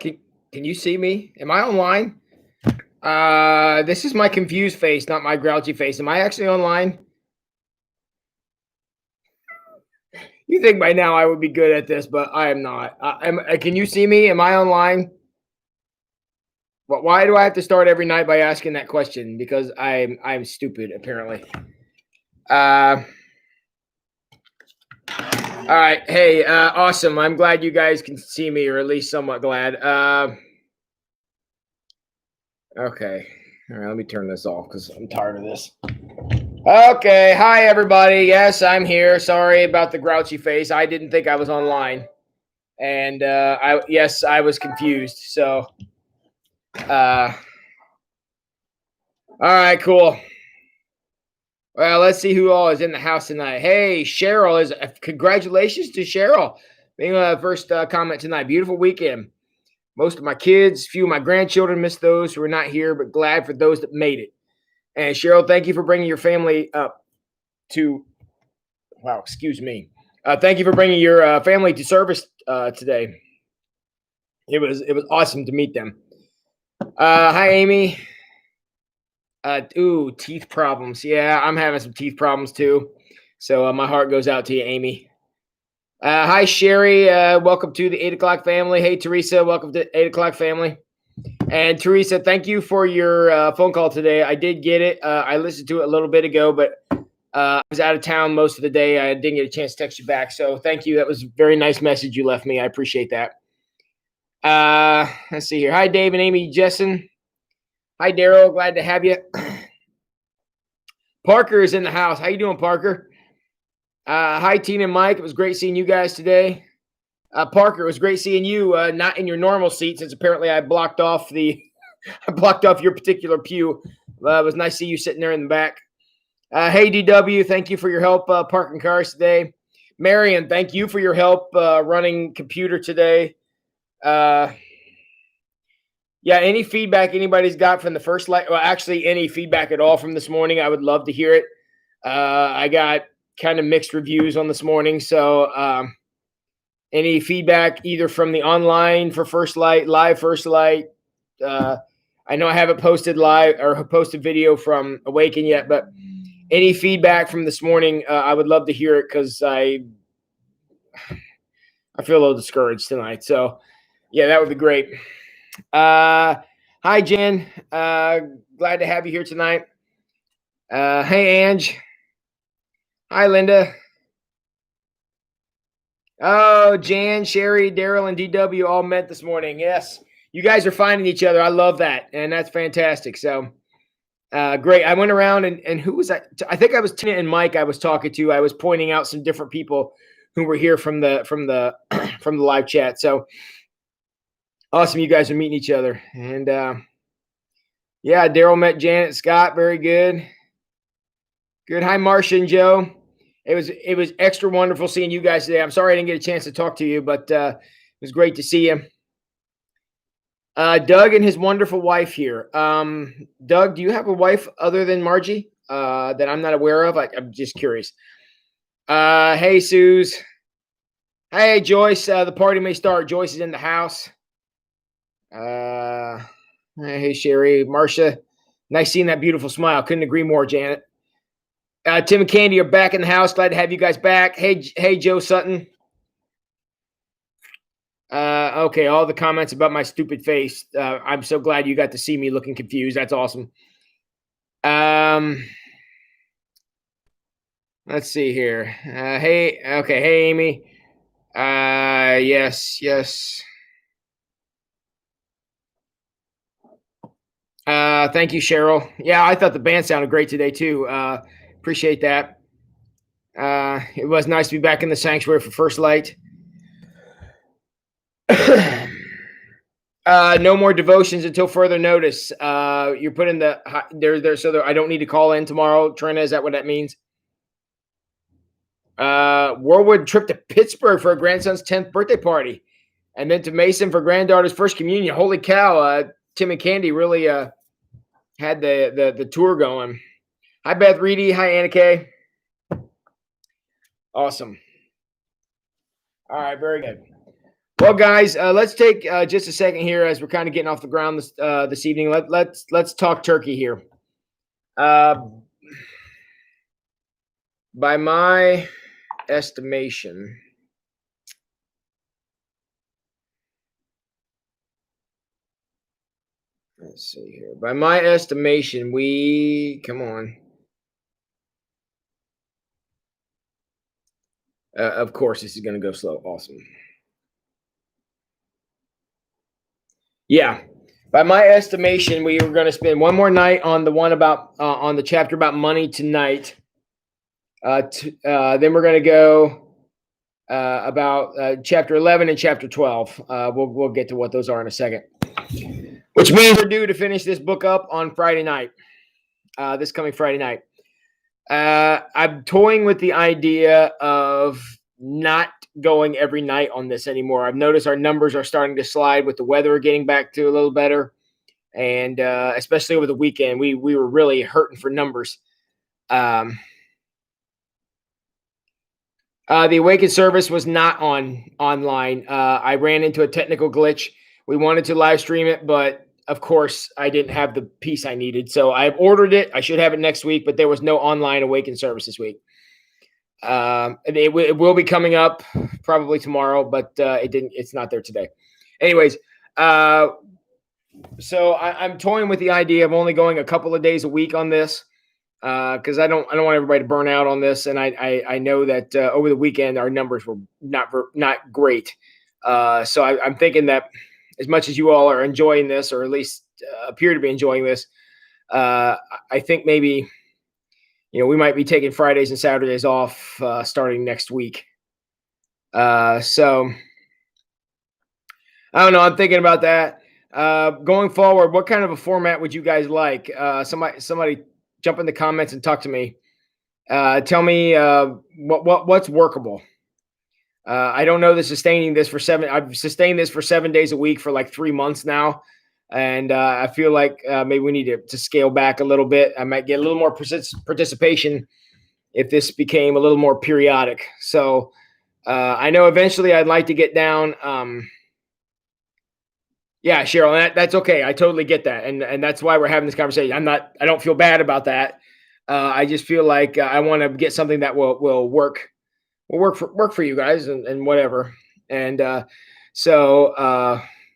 Can, can you see me? Am I online? This is my confused face, not my grouchy face. Am I actually online? You think by now I would be good at this, but I am not. Can you see me? Am I online? But why do I have to start every night by asking that question? Because I'm stupid, apparently. All right. Hey, awesome. I'm glad you guys can see me, or at least somewhat glad. Okay. All right, let me turn this off because I'm tired of this. Okay. Hi, everybody. Yes, I'm here. Sorry about the grouchy face. I didn't think I was online. And I was confused. So, all right, cool. Well, let's see who all is in the house tonight. Hey, Cheryl is. Congratulations to Cheryl being the first comment tonight. Beautiful weekend. Most of my kids, few of my grandchildren missed those who are not here, but glad for those that made it. And Cheryl, thank you for bringing your family up to. Wow, excuse me. Thank you for bringing your family to service today. It was awesome to meet them. Hi, Amy. Teeth problems. Yeah, I'm having some teeth problems too. So my heart goes out to you, Amy. Hi, Sherry. Welcome to the 8 o'clock family. Hey, Teresa. Welcome to 8 o'clock family. And Teresa, thank you for your phone call today. I did get it. I listened to it a little bit ago, but I was out of town most of the day. I didn't get a chance to text you back. So thank you. That was a very nice message you left me. I appreciate that. Let's see here. Hi, Dave and Amy Jessen. Hi, Daryl. Glad to have you. Parker is in the house. How you doing, Parker? Hi, Tina and Mike. It was great seeing you guys today. Parker, it was great seeing you. Not in your normal seat, since apparently I blocked off I blocked off your particular pew. It was nice to see you sitting there in the back. Hey, DW, thank you for your help parking cars today. Marion, thank you for your help running computer today. Yeah, any feedback anybody's got from the first light, well, actually any feedback at all from this morning, I would love to hear it. I got kind of mixed reviews on this morning, so any feedback either from the online for First Light, live First Light. I know I haven't posted live or posted video from Awaken yet, but any feedback from this morning, I would love to hear it because I feel a little discouraged tonight. So, yeah, that would be great. Hi, Jen. Glad to have you here tonight. Hey, Ange. Hi, Linda. Oh, Jan, Sherry, Daryl, and DW all met this morning. Yes, you guys are finding each other. I love that, and that's fantastic. So, great. I went around and who was that? I think I was Tina and Mike. I was talking to. I was pointing out some different people who were here from the from the live chat. So awesome, you guys are meeting each other. And yeah, Daryl met Janet Scott. Very good. Good. Hi, Marcia and Joe. It was extra wonderful seeing you guys today. I'm sorry I didn't get a chance to talk to you, but it was great to see you. Doug and his wonderful wife here. Doug, do you have a wife other than Margie that I'm not aware of? I'm just curious. Hey, Suze. Hey, Joyce. The party may start. Joyce is in the house. Hey, Sherry. Marcia. Nice seeing that beautiful smile. Couldn't agree more, Janet. Tim and Candy are back in the house. Glad to have you guys back. Hey, Joe Sutton. Okay, all the comments about my stupid face. I'm so glad you got to see me looking confused. That's awesome. Let's see here. Hey, Amy. Yes. Thank you, Cheryl. Yeah, I thought the band sounded great today too. Appreciate that. It was nice to be back in the sanctuary for First Light. No more devotions until further notice. You're putting there, so I don't need to call in tomorrow. Trina, is that what that means? Whirlwind trip to Pittsburgh for a grandson's 10th birthday party, and then to Mason for granddaughter's first communion. Holy cow! Tim and Candy really had the tour going. Hi, Beth Reedy. Hi, Anna Kay. Awesome. All right, very good. Well, guys, let's take just a second here as we're kind of getting off the ground this evening. Let's talk turkey here. By my estimation, let's see here. By my estimation, come on. Of course, this is going to go slow. Awesome. Yeah. By my estimation, we were going to spend one more night on the one about on the chapter about money tonight. Then we're going to go about chapter 11 and chapter 12. We'll get to what those are in a second. Which means we're due to finish this book up on Friday night. This coming Friday night. I'm toying with the idea of not going every night on this anymore. I've noticed our numbers are starting to slide with the weather getting back to a little better, and especially over the weekend, we were really hurting for numbers. The Awakened service was not online. I ran into a technical glitch. We wanted to live stream it, but of course, I didn't have the piece I needed. So I've ordered it. I should have it next week, but there was no online Awakened service this week. It will be coming up probably tomorrow, but it's not there today. Anyways, so I'm toying with the idea of only going a couple of days a week on this. Because I don't want everybody to burn out on this, and I know that over the weekend our numbers were not great. So I'm thinking that as much as you all are enjoying this, or at least appear to be enjoying this, I think maybe we might be taking Fridays and Saturdays off starting next week. So I don't know. I'm thinking about that. Going forward, what kind of a format would you guys like? Somebody jump in the comments and talk to me. Tell me what's workable. I don't know sustaining this for 7. I've sustained this for 7 days a week for like 3 months now, and I feel like maybe we need to scale back a little bit. I might get a little more participation if this became a little more periodic. So I know eventually I'd like to get down. Yeah, Cheryl, that's okay. I totally get that, and that's why we're having this conversation. I don't feel bad about that. I just feel like I want to get something that will work for you guys and whatever. And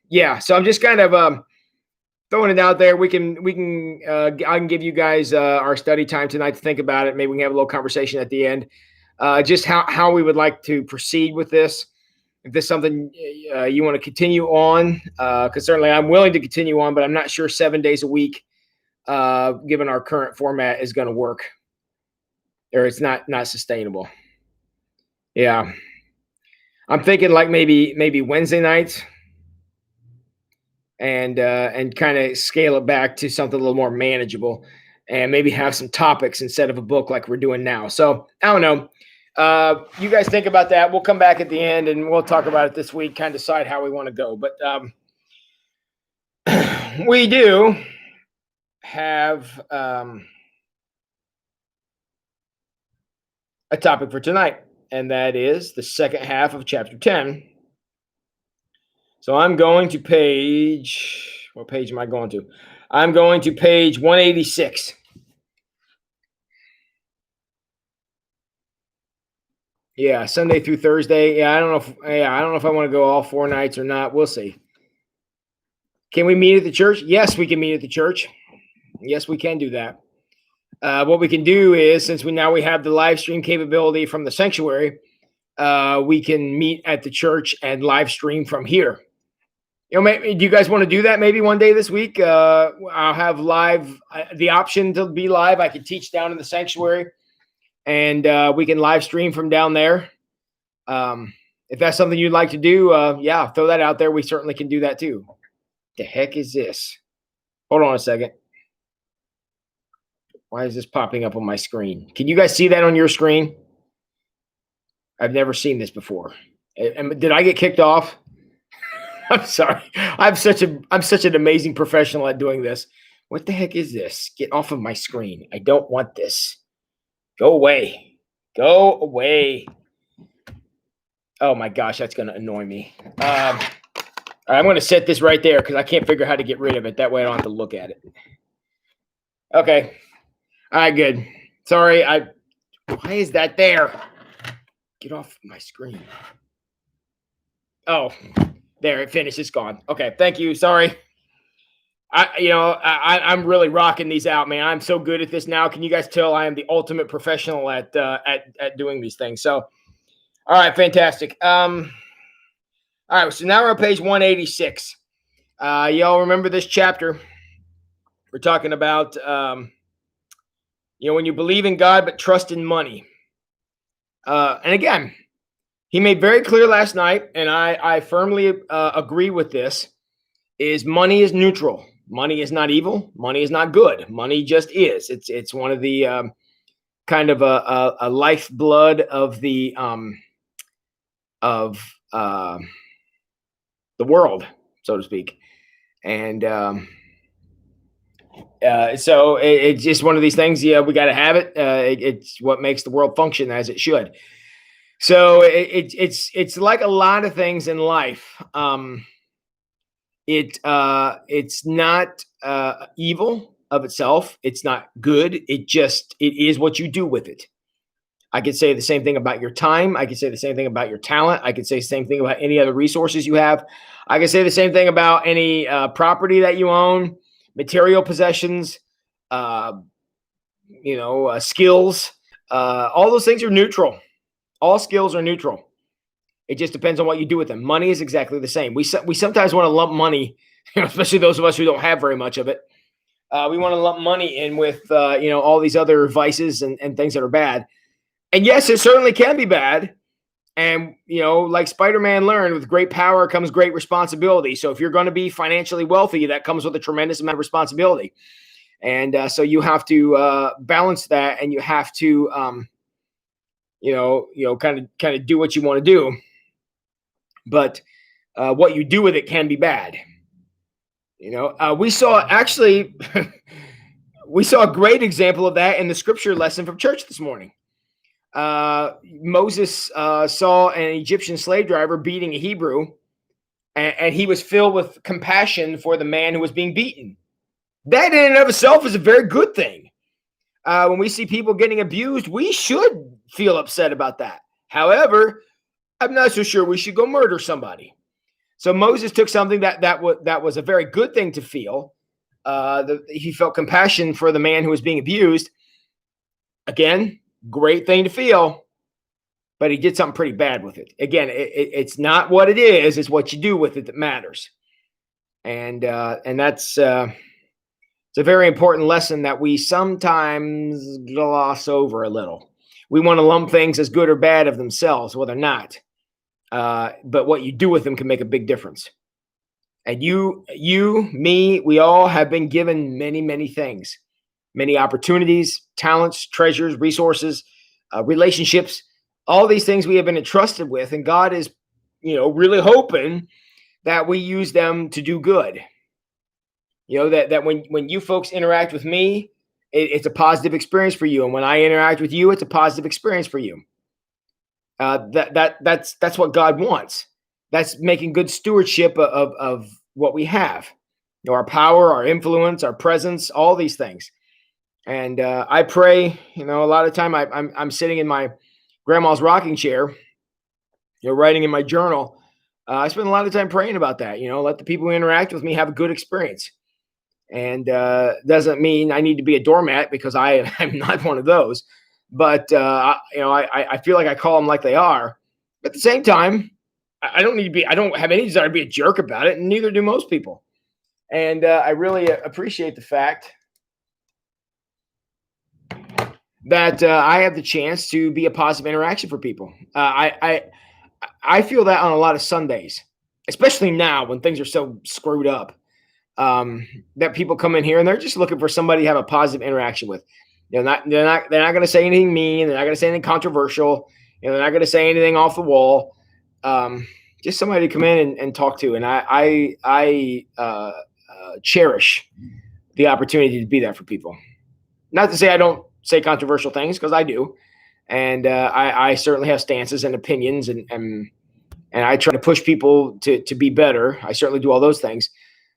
yeah. So I'm just kind of throwing it out there. I can give you guys our study time tonight to think about it. Maybe we can have a little conversation at the end. Just how we would like to proceed with this. If this is something you want to continue on, because certainly I'm willing to continue on, but I'm not sure 7 days a week, given our current format, is going to work, or it's not sustainable. Yeah, I'm thinking like maybe Wednesday nights, and kind of scale it back to something a little more manageable, and maybe have some topics instead of a book like we're doing now. So I don't know. You guys think about that. We'll come back at the end and we'll talk about it this week, kind of decide how we want to go. But we do have a topic for tonight, and that is the second half of chapter 10. So I'm going to what page am I going to? I'm going to page 186. Yeah, Sunday through Thursday. Yeah, I don't know if I want to go all 4 nights or not. We'll see. Can we meet at the church? Yes, we can meet at the church. Yes, we can do that. What we can do is, since we have the live stream capability from the sanctuary, we can meet at the church and live stream from here. Maybe, do you guys want to do that maybe one day this week? I'll have the option to be live. I can teach down in the sanctuary, and we can live stream from down there. If that's something you'd like to do, yeah, throw that out there. We certainly can do that too. The heck is this? Hold on a second. Why is this popping up on my screen? Can you guys see that on your screen? I've never seen this before. Did I get kicked off? I'm sorry. I'm such an amazing professional at doing this. What the heck is this? Get off of my screen. I don't want this. Go away. Go away. Oh my gosh, that's going to annoy me. All right, I'm going to set this right there because I can't figure out how to get rid of it. That way I don't have to look at it. Okay. All right, good. Sorry, why is that there? Get off my screen. Oh, there, it finished. It's gone. Okay, thank you. Sorry. I'm really rocking these out, man. I'm so good at this now. Can you guys tell I am the ultimate professional at doing these things? So, all right, fantastic. All right, so now we're on page 186. Y'all remember this chapter? We're talking about when you believe in God but trust in money. And again, he made very clear last night, and I firmly agree with this. Is money is neutral. Money is not evil. Money is not good. Money just is. It's one of the kind of a lifeblood of the world, so to speak. And so it's just one of these things. Yeah, we got to have it. It's what makes the world function as it should. So it's like a lot of things in life. It's not evil of itself. It's not good. It is what you do with it. I could say the same thing about your time. I could say the same thing about your talent. I could say the same thing about any other resources you have. I could say the same thing about any property that you own, material possessions, skills. All those things are neutral. All skills are neutral. It just depends on what you do with them. Money is exactly the same. We sometimes want to lump money, especially those of us who don't have very much of it. We want to lump money in with all these other vices and things that are bad. And yes, it certainly can be bad. And like Spider-Man learned, with great power comes great responsibility. So if you're going to be financially wealthy, that comes with a tremendous amount of responsibility. And so you have to balance that, and you have to kind of do what you want to do. But what you do with it can be bad. We saw we saw a great example of that in the scripture lesson from church this morning. Moses saw an Egyptian slave driver beating a Hebrew, and he was filled with compassion for the man who was being beaten. That in and of itself is a very good thing. When we see people getting abused, we should feel upset about that. However, I'm not so sure we should go murder somebody. So Moses took something that was a very good thing to feel. He felt compassion for the man who was being abused. Again, great thing to feel, but he did something pretty bad with it. Again, it's not what it is; it's what you do with it that matters. And that's it's a very important lesson that we sometimes gloss over a little. We want to lump things as good or bad of themselves. Well, they're not. But what you do with them can make a big difference. And you, me, we all have been given many, many things, many opportunities, talents, treasures, resources, relationships, all these things we have been entrusted with. And God is, really hoping that we use them to do good. That when you folks interact with me, it's a positive experience for you. And when I interact with you, it's a positive experience for you. That's what God wants. That's making good stewardship of what we have, our power, our influence, our presence, all these things. And I pray, a lot of time I'm sitting in my grandma's rocking chair, writing in my journal. I spend a lot of time praying about that. Let the people who interact with me have a good experience. And doesn't mean I need to be a doormat, because I am not one of those. But I feel like I call them like they are. But at the same time, I don't have any desire to be a jerk about it, and neither do most people. And I really appreciate the fact that I have the chance to be a positive interaction for people. I feel that on a lot of Sundays, especially now when things are so screwed up. That people come in here and they're just looking for somebody to have a positive interaction with. They're not going to say anything mean. They're not going to say anything controversial. They're not going to say anything off the wall. Just somebody to come in and talk to. And I cherish the opportunity to be that for people. Not to say I don't say controversial things, because I do. And I certainly have stances and opinions and and I try to push people to be better. I certainly do all those things,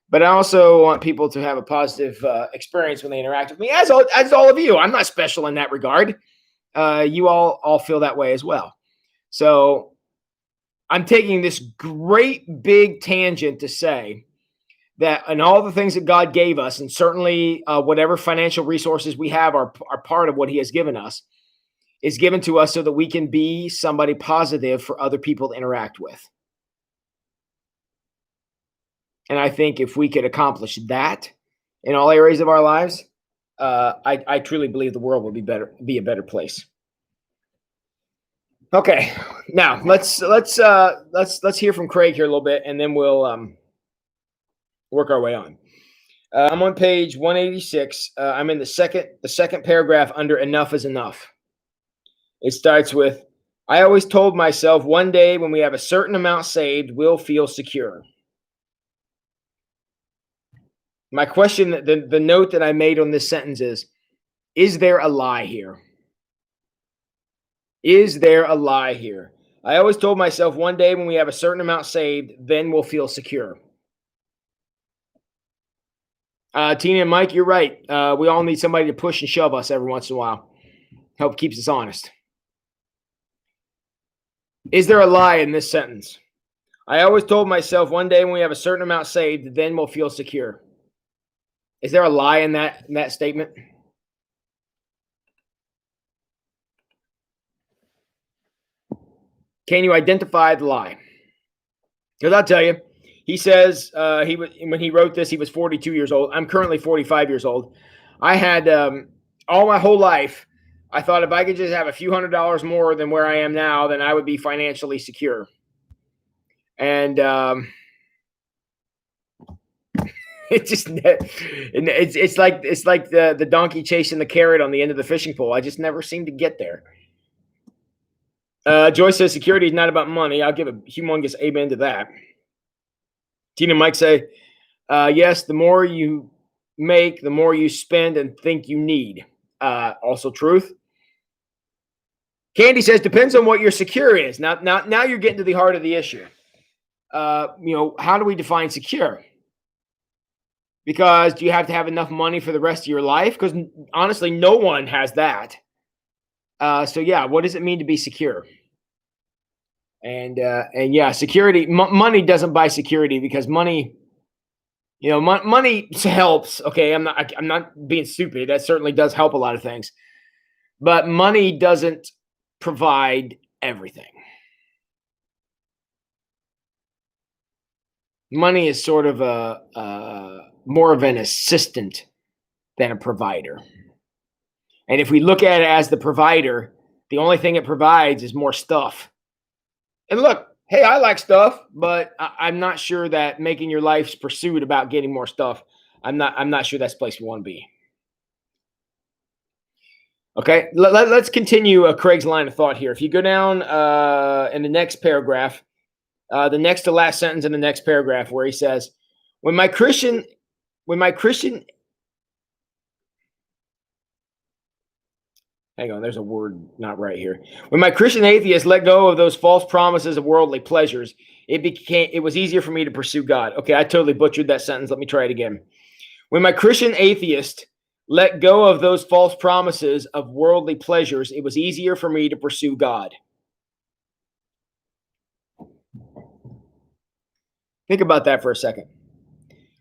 but I also want people to have a positive experience when they interact with me, as all of you. I'm not special in that regard. You all feel that way as well. So I'm taking this great big tangent to say that in all the things that God gave us, and certainly whatever financial resources we have are part of what he has given us, is given to us so that we can be somebody positive for other people to interact with. And I think if we could accomplish that in all areas of our lives, I truly believe the world will be a better place. Okay, now let's hear from Craig here a little bit, and then we'll work our way on. I'm on page 186. I'm in the second paragraph under "Enough is enough." It starts with, "I always told myself one day when we have a certain amount saved, we'll feel secure." My question, the note that I made on this sentence is there a lie here? Is there a lie here? I always told myself one day when we have a certain amount saved, then we'll feel secure. Tina and Mike, you're right. We all need somebody to push and shove us every once in a while. Help keeps us honest. Is there a lie in this sentence? I always told myself one day when we have a certain amount saved, then we'll feel secure. Is there a lie in that statement? Can you identify the lie? Because I'll tell you, he says when he wrote this, he was 42 years old. I'm currently 45 years old. I had all my whole life, I thought if I could just have a few $100s more than where I am now, then I would be financially secure. And it's like the donkey chasing the carrot on the end of the fishing pole. I just never seem to get there. Joyce says security is not about money. I'll give a humongous amen to that. Tina and Mike say, yes, the more you make, the more you spend and think you need. Also truth. Candy says, depends on what your secure is. Now you're getting to the heart of the issue. How do we define secure? Because do you have to have enough money for the rest of your life? Because honestly, no one has that. So yeah, what does it mean to be secure? And yeah, security, money doesn't buy security, because money, money helps. Okay. I'm not being stupid. That certainly does help a lot of things, but money doesn't provide everything. Money is sort of more of an assistant than a provider. And if we look at it as the provider, the only thing it provides is more stuff. And look, hey, I like stuff, but I'm not sure that making your life's pursuit about getting more stuff, I'm not sure that's the place we want to be. Okay, let's continue Craig's line of thought here. If you go down in the next paragraph, the next to last sentence in the next paragraph, where he says, when my Christian hang on, there's a word not right here. When my Christian atheist let go of those false promises of worldly pleasures, it was easier for me to pursue God. Okay, I totally butchered that sentence. Let me try it again. When my Christian atheist let go of those false promises of worldly pleasures, it was easier for me to pursue God. Think about that for a second.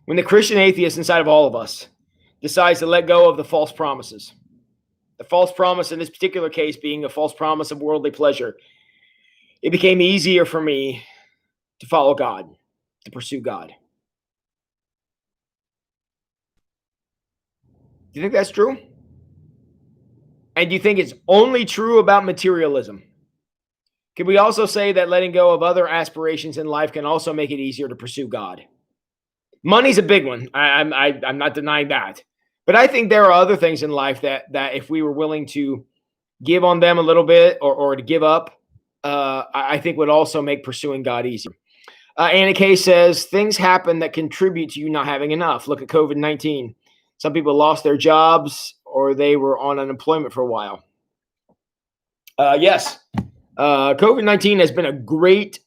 When the Christian atheist inside of all of us decides to let go of the false promises, the false promise in this particular case being a false promise of worldly pleasure, it became easier for me to follow God, to pursue God. Do you think that's true? And do you think it's only true about materialism? Can we also say that letting go of other aspirations in life can also make it easier to pursue God? Money's a big one. I'm not denying that. But I think there are other things in life that if we were willing to give on them a little bit or to give up, I think would also make pursuing God easier. Anna Kay says, things happen that contribute to you not having enough. Look at COVID-19. Some people lost their jobs or they were on unemployment for a while. Yes. COVID-19 has been a great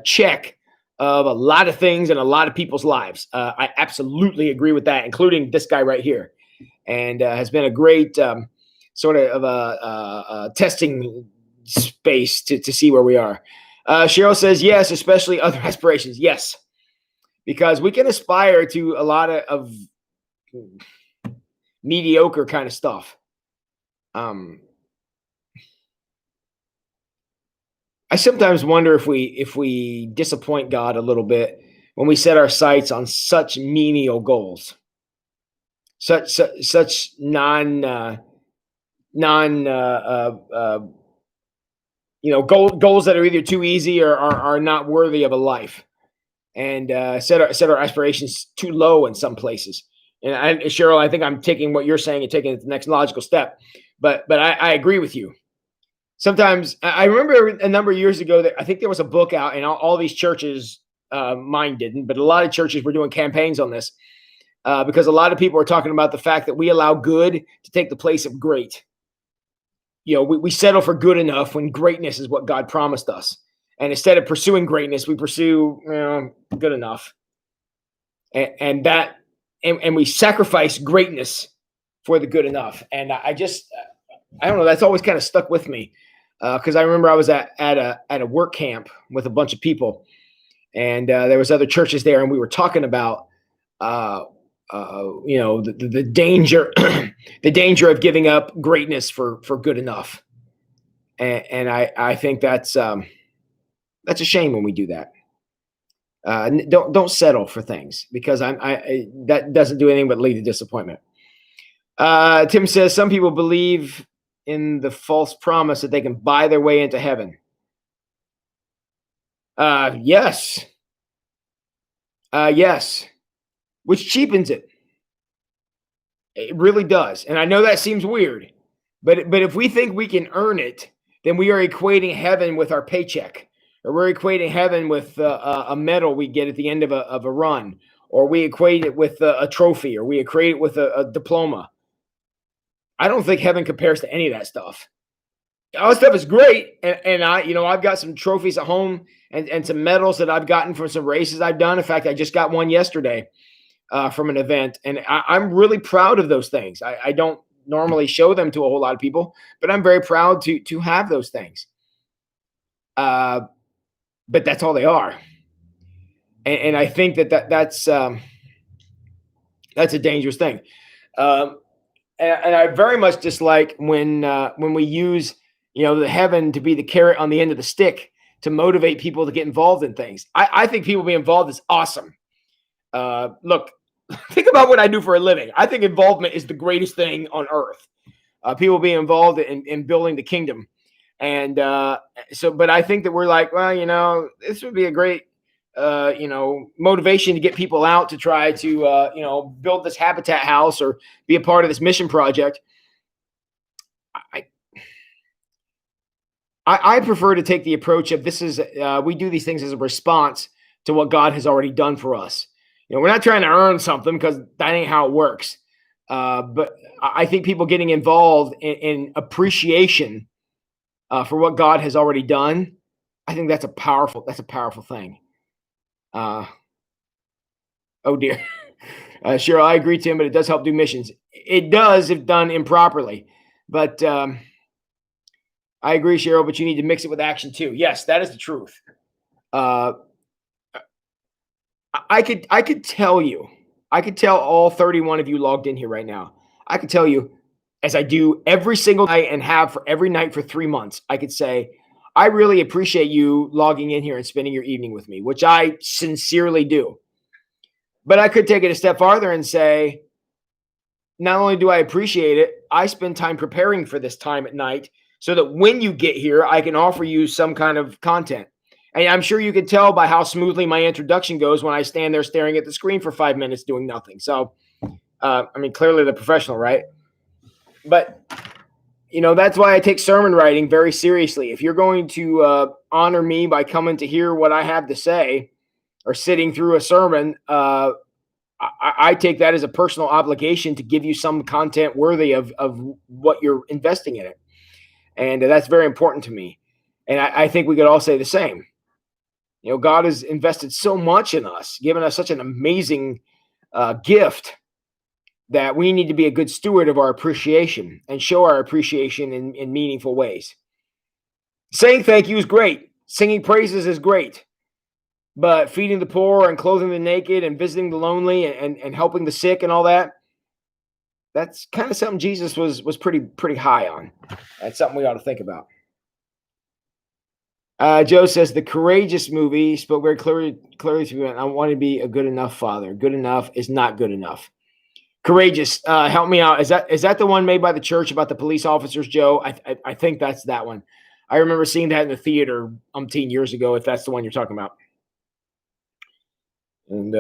check of a lot of things in a lot of people's lives. I absolutely agree with that, including this guy right here, and has been a great sort of a testing space to see where we are. Cheryl says yes, especially other aspirations. Yes, because we can aspire to a lot of mediocre kind of stuff. I sometimes wonder if we disappoint God a little bit when we set our sights on such menial goals, such non goals that are either too easy or are not worthy of a life, and set our aspirations too low in some places. And Cheryl, I think I'm taking what you're saying and taking it to the next logical step. But I agree with you. Sometimes I remember a number of years ago that I think there was a book out, and all these churches, mine didn't, but a lot of churches were doing campaigns on this because a lot of people are talking about the fact that we allow good to take the place of great. We settle for good enough when greatness is what God promised us. And instead of pursuing greatness, we pursue good enough. And we sacrifice greatness for the good enough. And I don't know, that's always kind of stuck with me. Because I remember I was at a work camp with a bunch of people, and there was other churches there, and we were talking about the danger the danger of giving up greatness for good enough, and I think that's a shame when we do that. Don't settle for things, because that doesn't do anything but lead to disappointment. Tim says some people believe in the false promise that they can buy their way into heaven. Yes. Yes. Which cheapens it. It really does. And I know that seems weird, but if we think we can earn it, then we are equating heaven with our paycheck, or we're equating heaven with a medal we get at the end of a run, or we equate it with a trophy, or we equate it with a diploma. I don't think heaven compares to any of that stuff. All that stuff is great, and I've got some trophies at home and some medals that I've gotten from some races I've done. In fact, I just got one yesterday from an event, and I'm really proud of those things. I don't normally show them to a whole lot of people, but I'm very proud to have those things. But that's all they are, and I think that's a dangerous thing. And I very much dislike when we use the heaven to be the carrot on the end of the stick to motivate people to get involved in things. I think people being involved is awesome. Look, think about what I do for a living. I think involvement is the greatest thing on earth. People being involved in building the kingdom, and but I think that we're like, well, this would be a great motivation to get people out to try to, build this habitat house or be a part of this mission project. I prefer to take the approach of this is, we do these things as a response to what God has already done for us. We're not trying to earn something, because that ain't how it works. But I think people getting involved in appreciation for what God has already done, I think that's a powerful thing. Oh dear. Cheryl, I agree, Tim, but it does help do missions. It does if done improperly. But I agree, Cheryl, but you need to mix it with action too. Yes, that is the truth. I could tell all 31 of you logged in here right now. I could tell you, as I do every single night and have for every night for 3 months, I could say, I really appreciate you logging in here and spending your evening with me, which I sincerely do. But I could take it a step farther and say, not only do I appreciate it, I spend time preparing for this time at night so that when you get here, I can offer you some kind of content. And I'm sure you could tell by how smoothly my introduction goes when I stand there staring at the screen for 5 minutes doing nothing. So, clearly the professional, right? But that's why I take sermon writing very seriously. If you're going to honor me by coming to hear what I have to say or sitting through a sermon, I take that as a personal obligation to give you some content worthy of what you're investing in it. And that's very important to me. And I think we could all say the same. God has invested so much in us, given us such an amazing gift that we need to be a good steward of our appreciation and show our appreciation in meaningful ways. Saying thank you is great. Singing praises is great. But feeding the poor and clothing the naked and visiting the lonely and helping the sick and all that, that's kind of something Jesus was pretty high on. That's something we ought to think about. Joe says the Courageous movie spoke very clearly to me. I want to be a good enough father. Good enough is not good enough. Courageous, help me out. Is that the one made by the church about the police officers, Joe? I think that's that one. I remember seeing that in the theater umpteen years ago, if that's the one you're talking about. And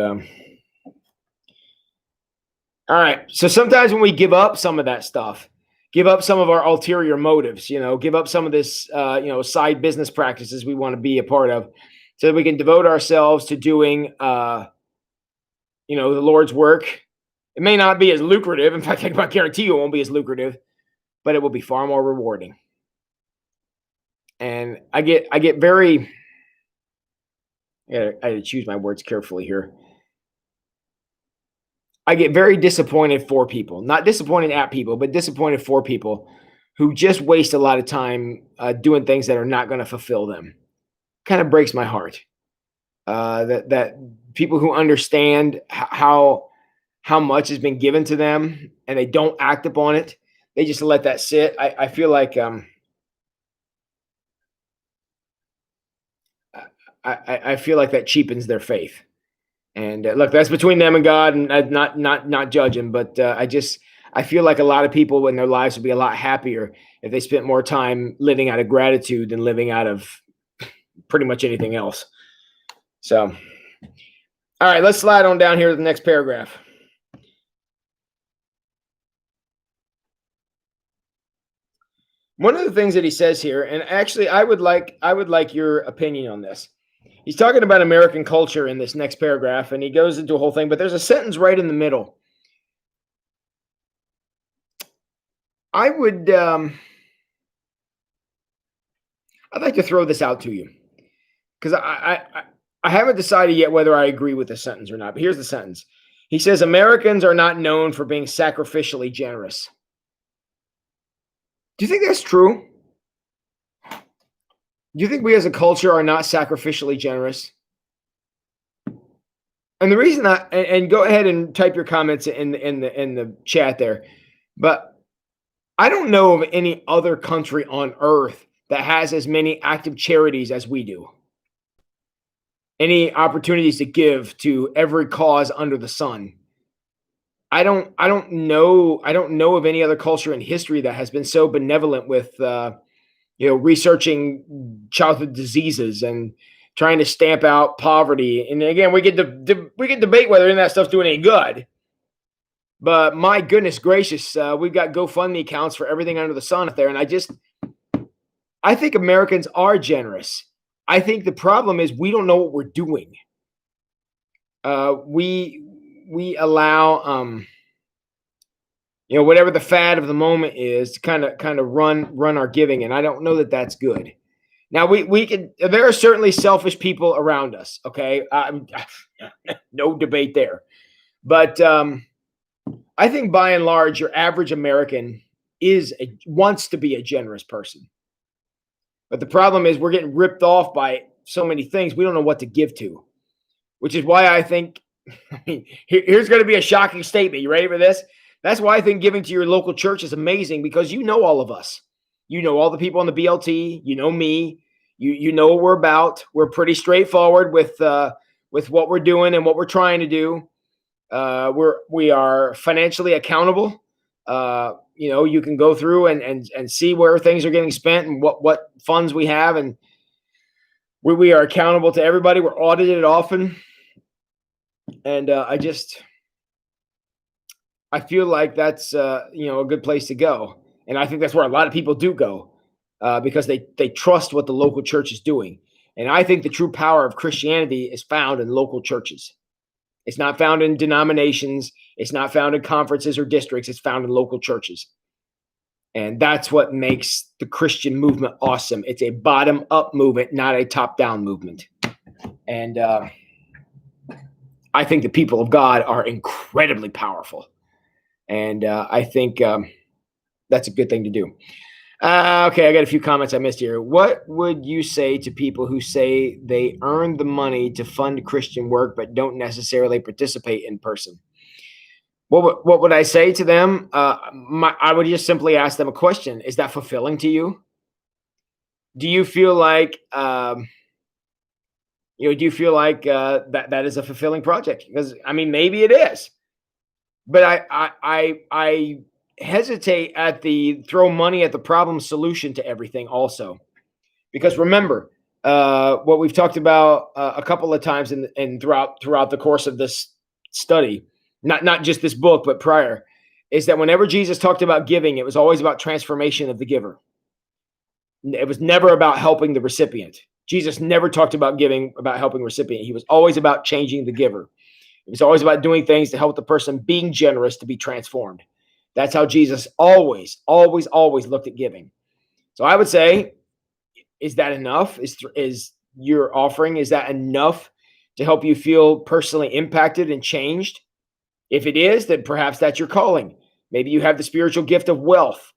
all right. So sometimes when we give up some of that stuff, give up some of our ulterior motives, give up some of this, side business practices we want to be a part of, so that we can devote ourselves to doing, the Lord's work. It may not be as lucrative. In fact, I can guarantee you it won't be as lucrative, but it will be far more rewarding. And I get very, I had to choose my words carefully here. I get very disappointed for people, not disappointed at people, but disappointed for people who just waste a lot of time doing things that are not going to fulfill them. Kind of breaks my heart. That people who understand how much has been given to them and they don't act upon it, they just let that sit. I feel like I feel like that cheapens their faith. And look, that's between them and God, and not judging. But I feel like a lot of people in their lives would be a lot happier if they spent more time living out of gratitude than living out of pretty much anything else. So, all right, let's slide on down here to the next paragraph. One of the things that he says here, and actually, I would like your opinion on this. He's talking about American culture in this next paragraph, and he goes into a whole thing, but there's a sentence right in the middle. I'd like to throw this out to you because I haven't decided yet whether I agree with the sentence or not. But here's the sentence. He says, Americans are not known for being sacrificially generous. Do you think that's true? Do you think we as a culture are not sacrificially generous? And the reason and go ahead and type your comments in the chat there, but I don't know of any other country on earth that has as many active charities as we do. Any opportunities to give to every cause under the sun. I don't know of any other culture in history that has been so benevolent with researching childhood diseases and trying to stamp out poverty. And again, we can debate whether any of that stuff's doing any good. But my goodness gracious, we've got GoFundMe accounts for everything under the sun out there. And I think Americans are generous. I think the problem is we don't know what we're doing. We allow whatever the fad of the moment is to kind of run our giving, and I don't know that that's good. Now there are certainly selfish people around us. Okay, no debate there, but I think by and large, your average American wants to be a generous person, but the problem is we're getting ripped off by so many things we don't know what to give to, which is why I think. Here's going to be a shocking statement. You ready for this? That's why I think giving to your local church is amazing, because you know all of us. You know all the people on the BLT. You know me. You know what we're about. We're pretty straightforward with what we're doing and what we're trying to do. We are financially accountable. You can go through and see where things are getting spent and what funds we have, and we are accountable to everybody. We're audited often, and I feel like that's a good place to go, and I think that's where a lot of people do go because they trust what the local church is doing. And I think the true power of Christianity is found in local churches. It's not found in denominations. It's not found in conferences or districts. It's found in local churches. And that's what makes the Christian movement awesome. It's a bottom-up movement, not a top-down movement. And I think the people of God are incredibly powerful. And I think that's a good thing to do. Okay, I got a few comments I missed here. What would you say to people who say they earn the money to fund Christian work but don't necessarily participate in person? What would I say to them? I would just simply ask them a question. Is that fulfilling to you? Do you feel like do you feel like that is a fulfilling project? Because I mean, maybe it is, but I hesitate at the throw money at the problem solution to everything also, because remember what we've talked about a couple of times and throughout the course of this study, not just this book but prior, is that whenever Jesus talked about giving, it was always about transformation of the giver. It was never about helping the recipient. Jesus never talked about giving, about helping the recipient. He was always about changing the giver. It was always about doing things to help the person being generous to be transformed. That's how Jesus always looked at giving. So I would say, is that enough? Is your offering, is that enough to help you feel personally impacted and changed? If it is, then perhaps that's your calling. Maybe you have the spiritual gift of wealth.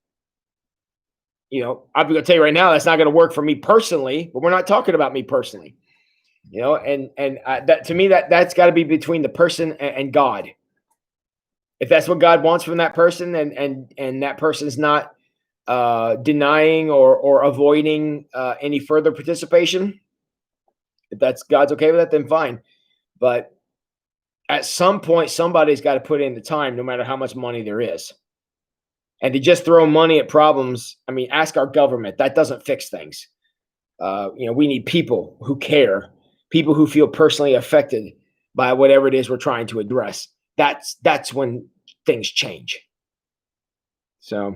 I'm going to tell you right now, that's not going to work for me personally, but we're not talking about me personally. And that, to me, that's got to be between the person and God. If that's what God wants from that person, and that person's not denying or avoiding any further participation, if that's God's okay with that, then fine. But at some point, somebody's got to put in the time, no matter how much money there is. And to just throw money at problems, I mean, ask our government. That doesn't fix things. We need people who care, people who feel personally affected by whatever it is we're trying to address. That's when things change. So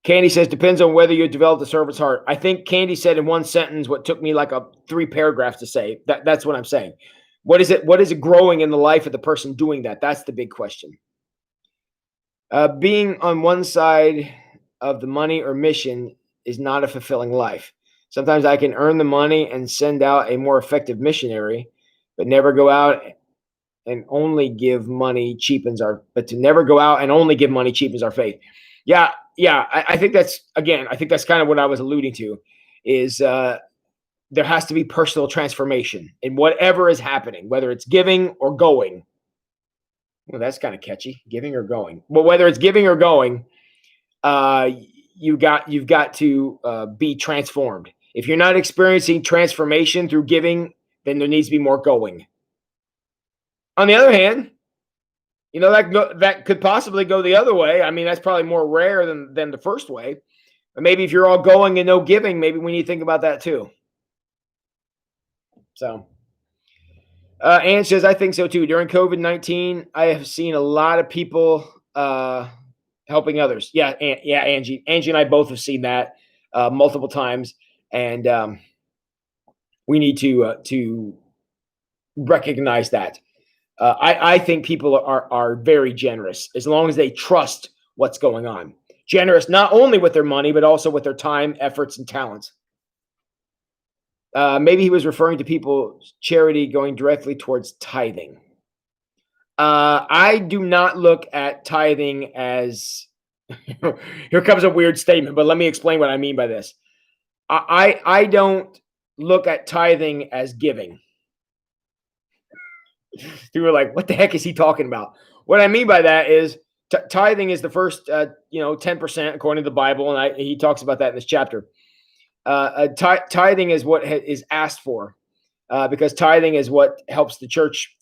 Candy says, depends on whether you developed a servant's heart. I think Candy said in one sentence what took me like 3 paragraphs to say. That's what I'm saying. What is it growing in the life of the person doing that? That's the big question. Being on one side of the money or mission is not a fulfilling life. Sometimes I can earn the money and send out a more effective missionary, but never go out and only give money cheapens our. But to never go out and only give money cheapens our faith. Yeah. I think that's kind of what I was alluding to. Is there has to be personal transformation in whatever is happening, whether it's giving or going. Well, that's kind of catchy, giving or going. Well, whether it's giving or going, you've got to be transformed. If you're not experiencing transformation through giving, then there needs to be more going. On the other hand, that could possibly go the other way. I mean, that's probably more rare than the first way. But maybe if you're all going and no giving, maybe we need to think about that too. So. Ann says, I think so too. During COVID-19, I have seen a lot of people helping others. Yeah, Angie. Angie and I both have seen that multiple times, and we need to recognize that. I think people are very generous as long as they trust what's going on. Generous not only with their money, but also with their time, efforts, and talents. Maybe he was referring to people's charity going directly towards tithing. I do not look at tithing as here comes a weird statement, but let me explain what I mean by this. I don't look at tithing as giving. You were like, what the heck is he talking about? What I mean by that is tithing is the first 10% according to the Bible, and he talks about that in this chapter. Tithing is what is asked for, because tithing is what helps the church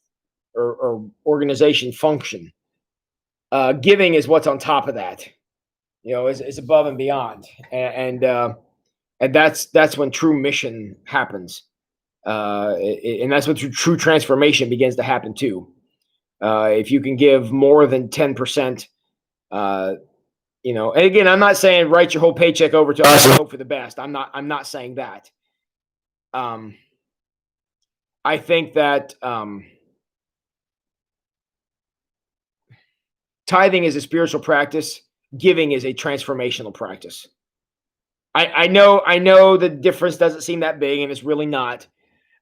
or organization function. Giving is what's on top of that, is above and beyond, and that's when true mission happens, and that's when true transformation begins to happen too. If you can give more than 10%. And again, I'm not saying write your whole paycheck over to us and hope for the best. I'm not saying that. I think that tithing is a spiritual practice giving is a transformational practice. I know the difference doesn't seem that big, and it's really not.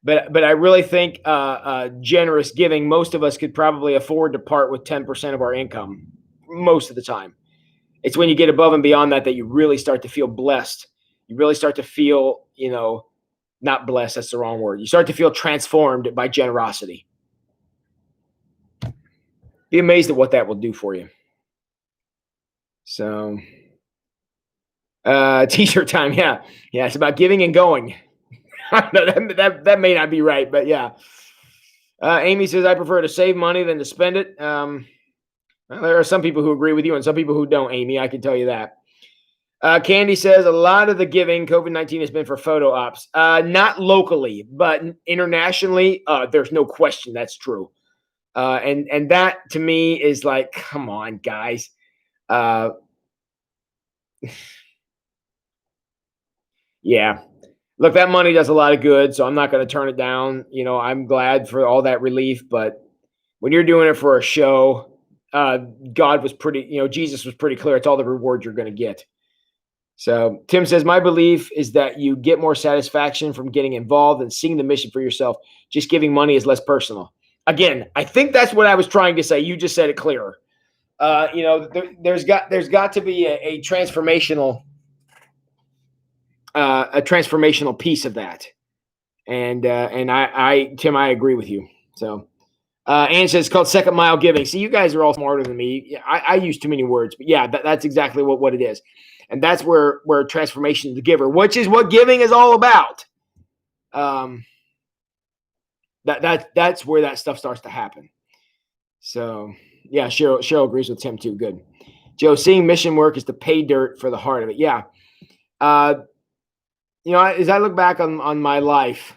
But I really think generous giving, most of us could probably afford to part with 10% of our income most of the time. It's when you get above and beyond that you really start to feel blessed. You really start to feel, not blessed, that's the wrong word. You start to feel transformed by generosity. Be amazed at what that will do for you. So, t-shirt time. Yeah. It's about giving and going. that may not be right, but yeah. Amy says, I prefer to save money than to spend it. Well, there are some people who agree with you and some people who don't, Amy. I can tell you that. Candy says, a lot of the giving COVID-19 has been for photo ops. Not locally, but internationally, there's no question that's true. And that to me is like, come on, guys. Yeah. Look, that money does a lot of good, so I'm not going to turn it down. I'm glad for all that relief, but when you're doing it for a show, God was pretty, Jesus was pretty clear. It's all the reward you're going to get. So Tim says, my belief is that you get more satisfaction from getting involved and seeing the mission for yourself. Just giving money is less personal. Again, I think that's what I was trying to say. You just said it clearer. There's got to be a transformational piece of that. And I Tim, I agree with you. So Ann says it's called second mile giving. See, you guys are all smarter than me. I use too many words, but yeah, that's exactly what it is. And that's where transformation of the giver, which is what giving is all about. That's where that stuff starts to happen. So yeah, Cheryl agrees with Tim too. Good. Joe, seeing mission work is the pay dirt for the heart of it. Yeah. As I look back on my life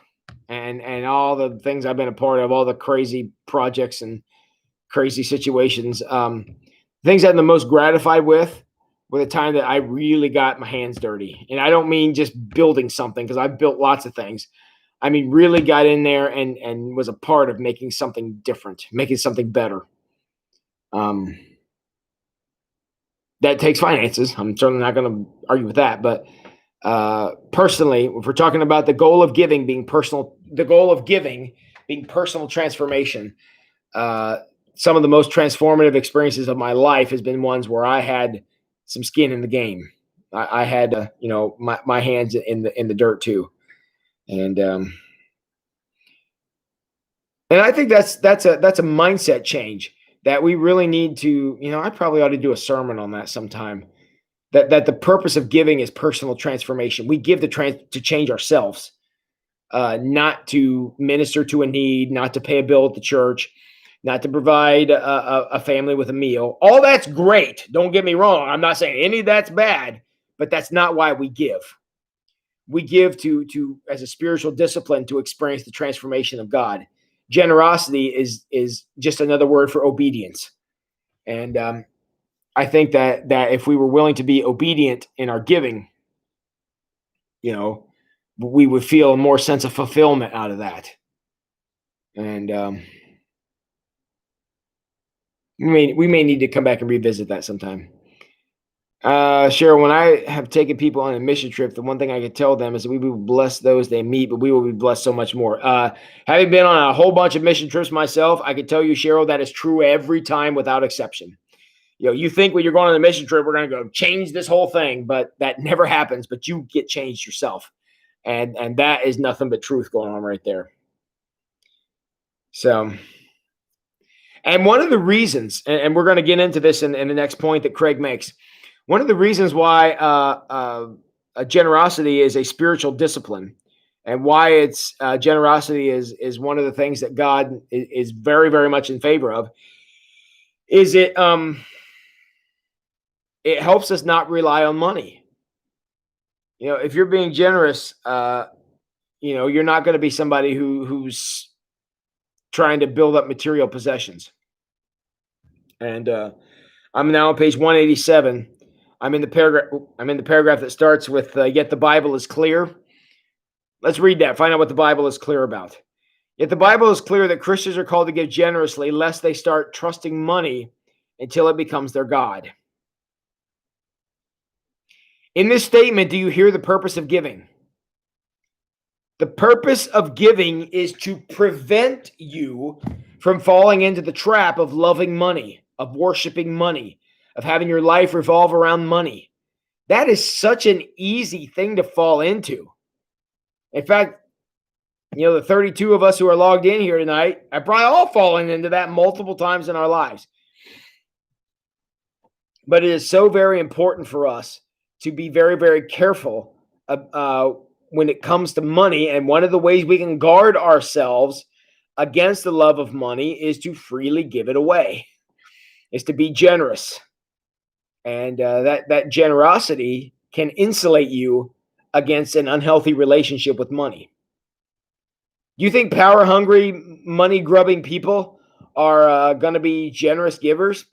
and all the things I've been a part of, all the crazy projects and crazy situations, things I'm the most gratified with were the time that I really got my hands dirty. And I don't mean just building something, because I've built lots of things. I mean, really got in there and was a part of making something different, making something better. That takes finances. I'm certainly not going to argue with that. But personally, if we're talking about the goal of giving being personal transformation, some of the most transformative experiences of my life has been ones where I had some skin in the game. I had, my hands in the dirt too. And I think that's a mindset change that we really need to, I probably ought to do a sermon on that sometime. That the purpose of giving is personal transformation. We give to change ourselves, not to minister to a need, not to pay a bill at the church, not to provide a family with a meal. All that's great. Don't get me wrong. I'm not saying any of that's bad, but that's not why we give. We give to as a spiritual discipline to experience the transformation of God. Generosity is just another word for obedience. And I think that if we were willing to be obedient in our giving, we would feel a more sense of fulfillment out of that. And we may need to come back and revisit that sometime. Cheryl, when I have taken people on a mission trip, the one thing I can tell them is that we will bless those they meet, but we will be blessed so much more. Having been on a whole bunch of mission trips myself, I can tell you, Cheryl, that is true every time without exception. You think when you're going on a mission trip, we're going to go change this whole thing, but that never happens. But you get changed yourself. And that is nothing but truth going on right there. So, and one of the reasons, and we're going to get into this in the next point that Craig makes, one of the reasons why generosity is a spiritual discipline, and why it's generosity is one of the things that God is very, very much in favor of, is it helps us not rely on money. If you're being generous, you're not going to be somebody who's trying to build up material possessions. And I'm now on page 187. I'm in the paragraph that starts with yet the Bible is clear. Let's read that. Find out what the Bible is clear about. Yet the Bible is clear that Christians are called to give generously, lest they start trusting money until it becomes their God. In this statement, do you hear the purpose of giving? The purpose of giving is to prevent you from falling into the trap of loving money, of worshiping money, of having your life revolve around money. That is such an easy thing to fall into. In fact, the 32 of us who are logged in here tonight have probably all fallen into that multiple times in our lives. But it is so very important for us to be very, very careful when it comes to money. And one of the ways we can guard ourselves against the love of money is to freely give it away, is to be generous. And that generosity can insulate you against an unhealthy relationship with money. Do you think power-hungry, money-grubbing people are going to be generous givers?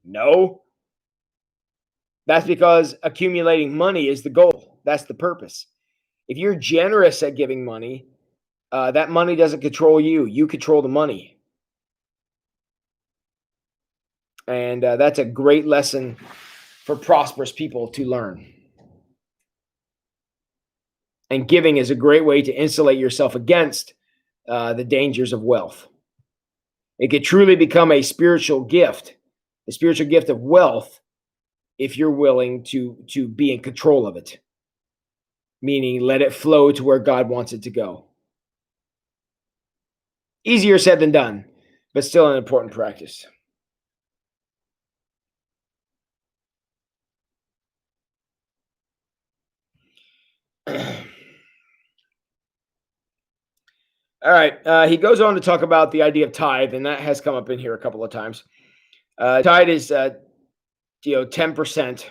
No. That's because accumulating money is the goal. That's the purpose. If you're generous at giving money, that money doesn't control you. You control the money. And that's a great lesson for prosperous people to learn. And giving is a great way to insulate yourself against the dangers of wealth. It could truly become a spiritual gift, the spiritual gift of wealth, if you're willing to be in control of it, meaning let it flow to where God wants it to go. Easier said than done, but still an important practice. All right. He goes on to talk about the idea of tithe, and that has come up in here a couple of times. Tithe is 10%.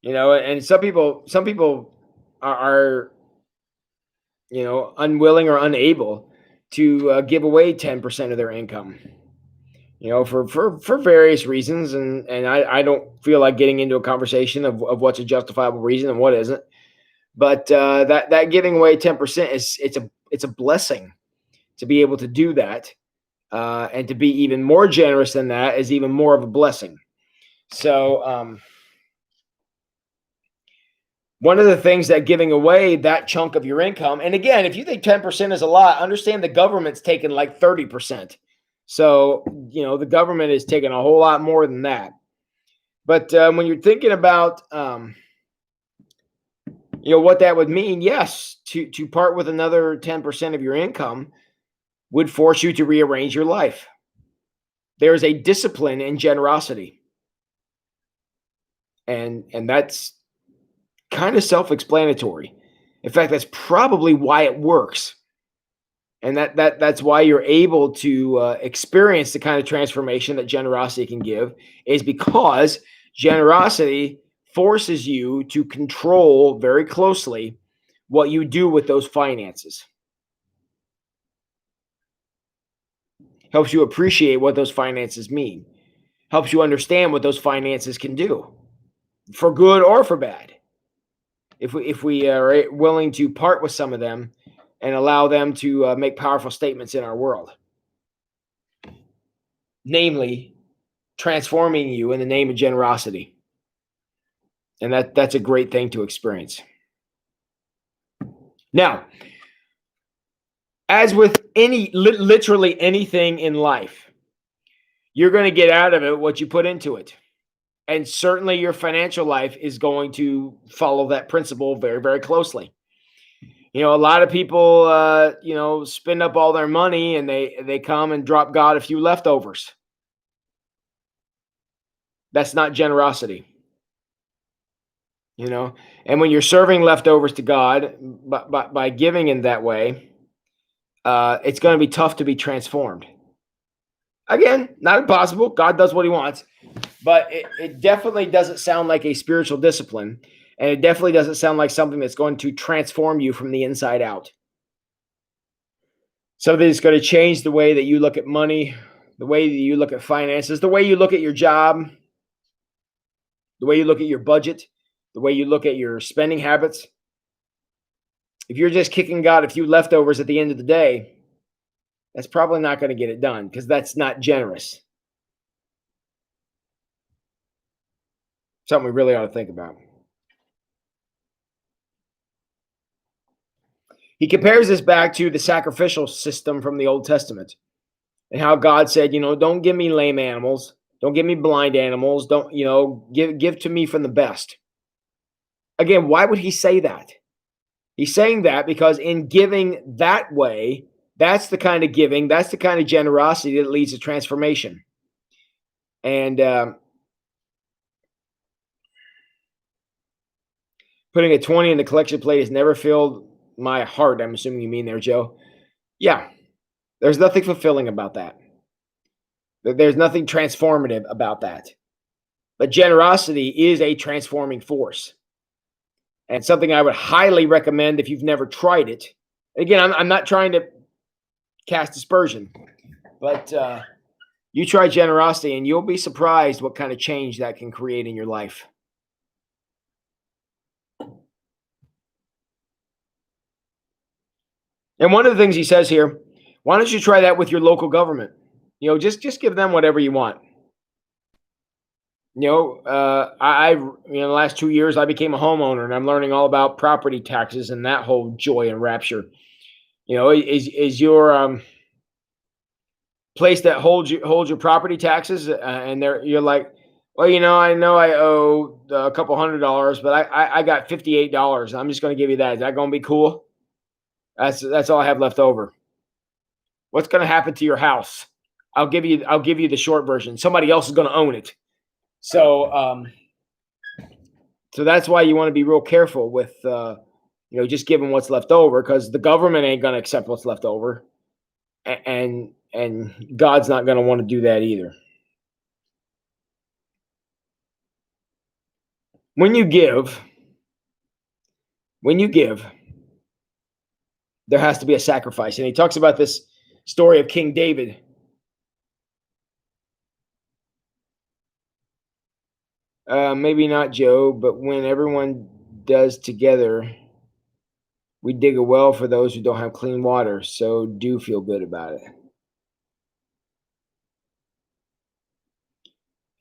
And some people are unwilling or unable to give away 10% of their income. For various reasons, and I don't feel like getting into a conversation of what's a justifiable reason and what isn't. But that giving away 10% it's a blessing to be able to do that, and to be even more generous than that is even more of a blessing. So one of the things that giving away that chunk of your income, and again, if you think 10% is a lot, understand the government's taking like 30%. So, the government is taking a whole lot more than that. But when you're thinking about, what that would mean, yes, to part with another 10% of your income would force you to rearrange your life. There is a discipline in generosity. And that's kind of self-explanatory. In fact, that's probably why it works. And that's why you're able to experience the kind of transformation that generosity can give, is because generosity forces you to control very closely what you do with those finances. Helps you appreciate what those finances mean. Helps you understand what those finances can do, for good or for bad. If we are willing to part with some of them and allow them to make powerful statements in our world, namely transforming you in the name of generosity. And that's a great thing to experience. Now, as with literally anything in life, you're going to get out of it what you put into it. And certainly your financial life is going to follow that principle very, very closely. A lot of people, spend up all their money and they come and drop God a few leftovers. That's not generosity. And when you're serving leftovers to God by giving in that way, it's going to be tough to be transformed. Again, not impossible. God does what he wants, but it definitely doesn't sound like a spiritual discipline. And it definitely doesn't sound like something that's going to transform you from the inside out. Something that's going to change the way that you look at money, the way that you look at finances, the way you look at your job, the way you look at your budget, the way you look at your spending habits. If you're just kicking God a few leftovers at the end of the day, that's probably not going to get it done, because that's not generous. Something we really ought to think about. He compares this back to the sacrificial system from the Old Testament and how God said, don't give me lame animals. Don't give me blind animals. Don't, give to me from the best. Again, why would he say that? He's saying that because in giving that way, that's the kind of giving, that's the kind of generosity that leads to transformation. And putting a 20 in the collection plate has never filled my heart. I'm assuming you mean there, Joe. Yeah, there's nothing fulfilling about that. There's nothing transformative about that. But generosity is a transforming force. And something I would highly recommend if you've never tried it. Again, I'm not trying to cast dispersion, but you try generosity and you'll be surprised what kind of change that can create in your life. And one of the things he says here, why don't you try that with your local government? Just give them whatever you want. The last 2 years I became a homeowner and I'm learning all about property taxes and that whole joy and rapture. Is your place that holds your property taxes and you're like, well, I know I owe a couple $100, but I got $58. I'm just going to give you that. Is that going to be cool? That's all I have left over. What's going to happen to your house? I'll give you the short version. Somebody else is going to own it. So that's why you want to be real careful with, just giving what's left over, because the government ain't going to accept what's left over, and God's not going to want to do that either. When you give, there has to be a sacrifice, and he talks about this story of King David. Maybe not Joe, but when everyone does together, we dig a well for those who don't have clean water. So do feel good about it.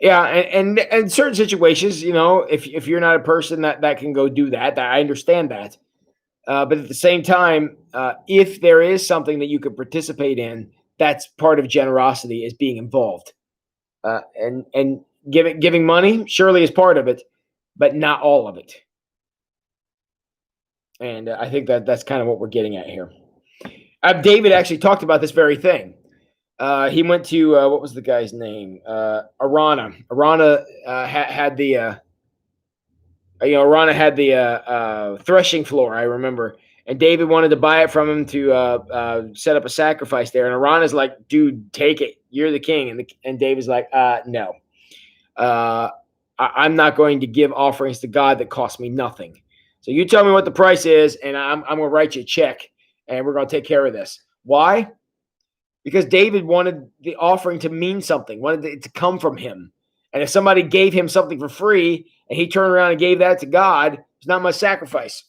Yeah, and certain situations, if you're not a person that can go do that, I understand that. But at the same time, if there is something that you could participate in, that's part of generosity, is being involved. And giving money surely is part of it, but not all of it. And I think that's kind of what we're getting at here. David actually talked about this very thing. He went to what was the guy's name? Arana. Arana had the threshing floor. I remember, and David wanted to buy it from him to set up a sacrifice there. And Arana's like, "Dude, take it. You're the king." And David's like, "No, I'm not going to give offerings to God that cost me nothing. So you tell me what the price is, and I'm going to write you a check, and we're going to take care of this." Why? Because David wanted the offering to mean something, wanted it to come from him. And if somebody gave him something for free and he turned around and gave that to God, it's not much sacrifice.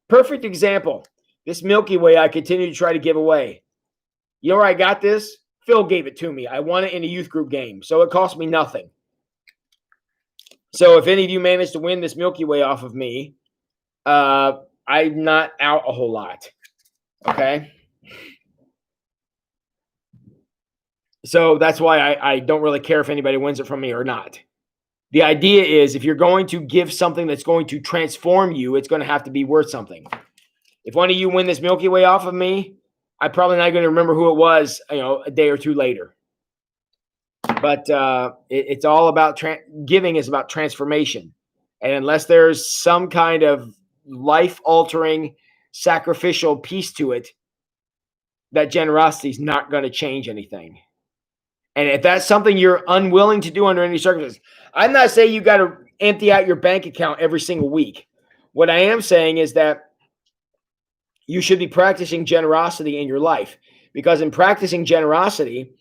Perfect example. This Milky Way I continue to try to give away. You know where I got this? Phil gave it to me. I won it in a youth group game, so it cost me nothing. So if any of you manage to win this Milky Way off of me, I'm not out a whole lot. Okay? So that's why I don't really care if anybody wins it from me or not. The idea is, if you're going to give something that's going to transform you, it's going to have to be worth something. If one of you win this Milky Way off of me, I'm probably not going to remember who it was, a day or two later. But it's all about giving is about transformation. And unless there's some kind of life-altering, sacrificial piece to it, that generosity is not going to change anything. And if that's something you're unwilling to do under any circumstances, I'm not saying you got to empty out your bank account every single week. What I am saying is that you should be practicing generosity in your life, because in practicing generosity,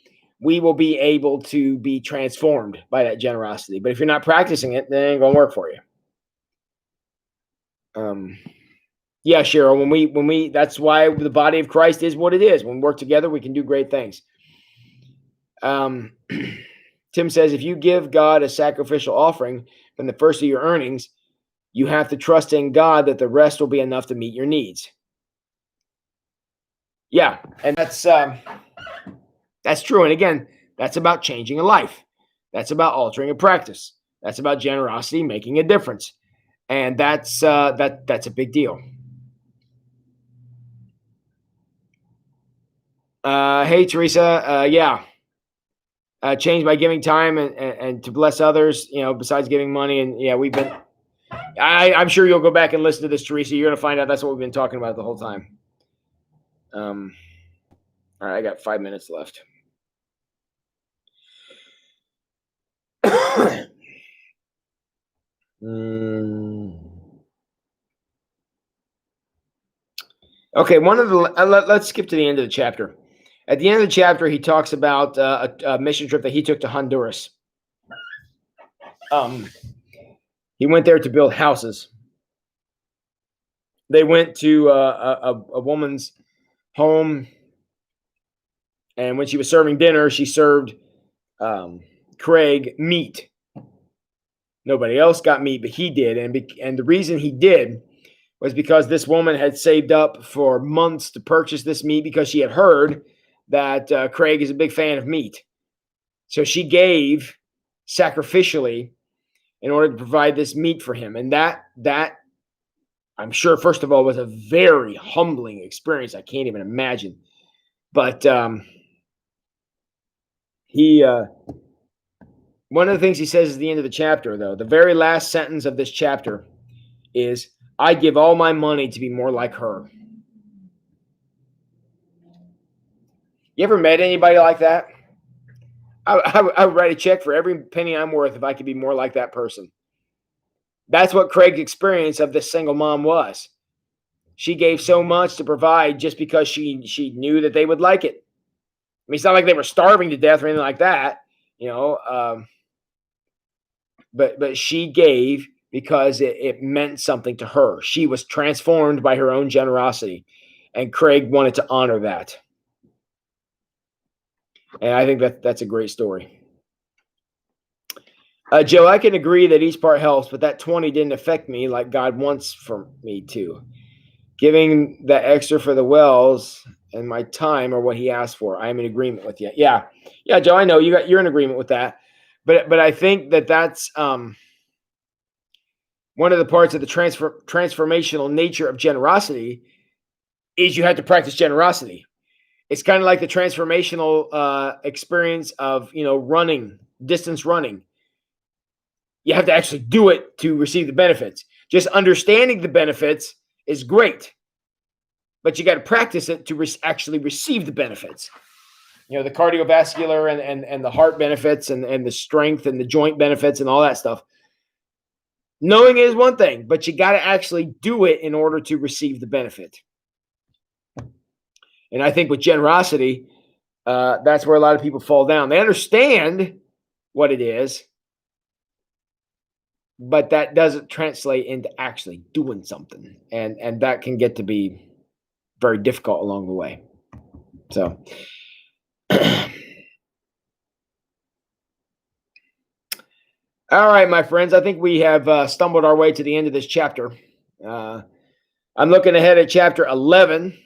we will be able to be transformed by that generosity. But if you're not practicing it, then it ain't going to work for you. Yeah, Cheryl, when we that's why the body of Christ is what it is. When we work together, we can do great things. Tim says, if you give God a sacrificial offering from the first of your earnings, you have to trust in God that the rest will be enough to meet your needs. Yeah, and that's true. And again, that's about changing a life. That's about altering a practice. That's about generosity making a difference, and that's a big deal. Hey Teresa, yeah, change by giving time and to bless others. Besides giving money, and yeah, we've been. I'm sure you'll go back and listen to this, Teresa. You're gonna find out that's what we've been talking about the whole time. All right, I got 5 minutes left. Okay, let's skip to the end of the chapter. At the end of the chapter, he talks about a mission trip that he took to Honduras. He went there to build houses. They went to a woman's home, and when she was serving dinner, she served Craig meat. Nobody else got meat, but he did, and the reason he did was because this woman had saved up for months to purchase this meat because she had heard that Craig is a big fan of meat. So she gave sacrificially in order to provide this meat for him. And that I'm sure, first of all, was a very humbling experience. I can't even imagine. But one of the things he says at the end of the chapter, though, the very last sentence of this chapter is, I give all my money to be more like her. You ever met anybody like that? I would write a check for every penny I'm worth if I could be more like that person. That's what Craig's experience of this single mom was. She gave so much to provide just because she knew that they would like it. I mean, it's not like they were starving to death or anything like that, but she gave because it meant something to her. She was transformed by her own generosity, and Craig wanted to honor that. And I think that's a great story. Joe, I can agree that each part helps, but that 20 didn't affect me like God wants for me to. Giving that extra for the wells and my time are what he asked for. I'm in agreement with you. Yeah, Joe, I know you're in agreement with that. But I think that's one of the parts of the transformational nature of generosity is you have to practice generosity. It's kind of like the transformational experience of running, distance running. You have to actually do it to receive the benefits. Just understanding the benefits is great, but you got to practice it to actually receive the benefits. The cardiovascular and the heart benefits and the strength and the joint benefits and all that stuff. Knowing it is one thing, but you got to actually do it in order to receive the benefit. And I think with generosity, that's where a lot of people fall down. They understand what it is, but that doesn't translate into actually doing something. And that can get to be very difficult along the way. So all right, my friends, I think we have stumbled our way to the end of this chapter. I'm looking ahead at chapter 11.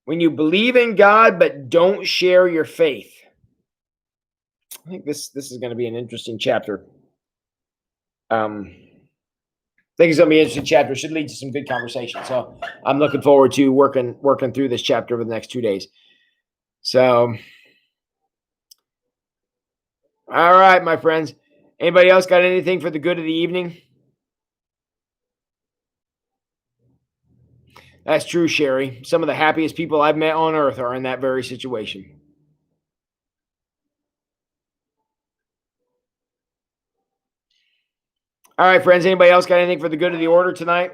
When you believe in God but don't share your faith. I think this is going to be an interesting chapter. I think it's going to be an interesting chapter. It should lead to some good conversation. So I'm looking forward to working through this chapter over the next 2 days. So, all right, my friends. Anybody else got anything for the good of the evening? That's true, Sherry. Some of the happiest people I've met on earth are in that very situation. All right, friends. Anybody else got anything for the good of the order tonight?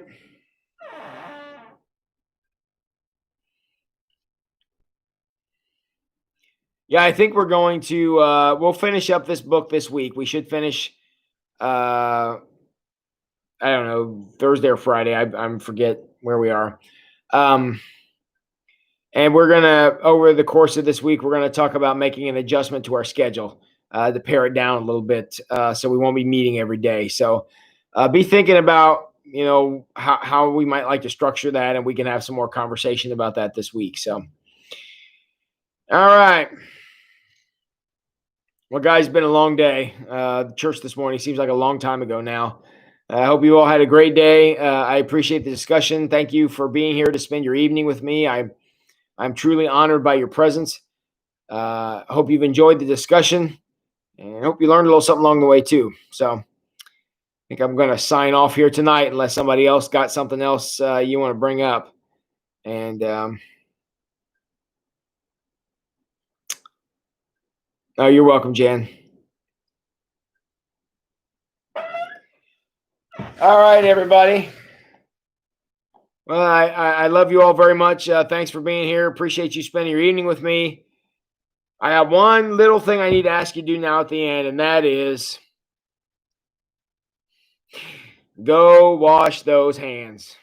Yeah, I think we're going to we'll finish up this book this week. We should finish I don't know, Thursday or Friday. I forget where we are. And we're going to, over the course of this week, we're going to talk about making an adjustment to our schedule. to pare it down a little bit, so we won't be meeting every day. So be thinking about how we might like to structure that, and we can have some more conversation about that this week. So, all right. Well, guys, it's been a long day. The church this morning seems like a long time ago now. I hope you all had a great day. I appreciate the discussion. Thank you for being here to spend your evening with me. I'm truly honored by your presence. I hope you've enjoyed the discussion, and I hope you learned a little something along the way too. So I think I'm going to sign off here tonight unless somebody else got something else you want to bring up. And oh, you're welcome, Jan. All right, everybody. Well, I love you all very much. Thanks for being here. Appreciate you spending your evening with me. I have one little thing I need to ask you to do now at the end, and that is go wash those hands.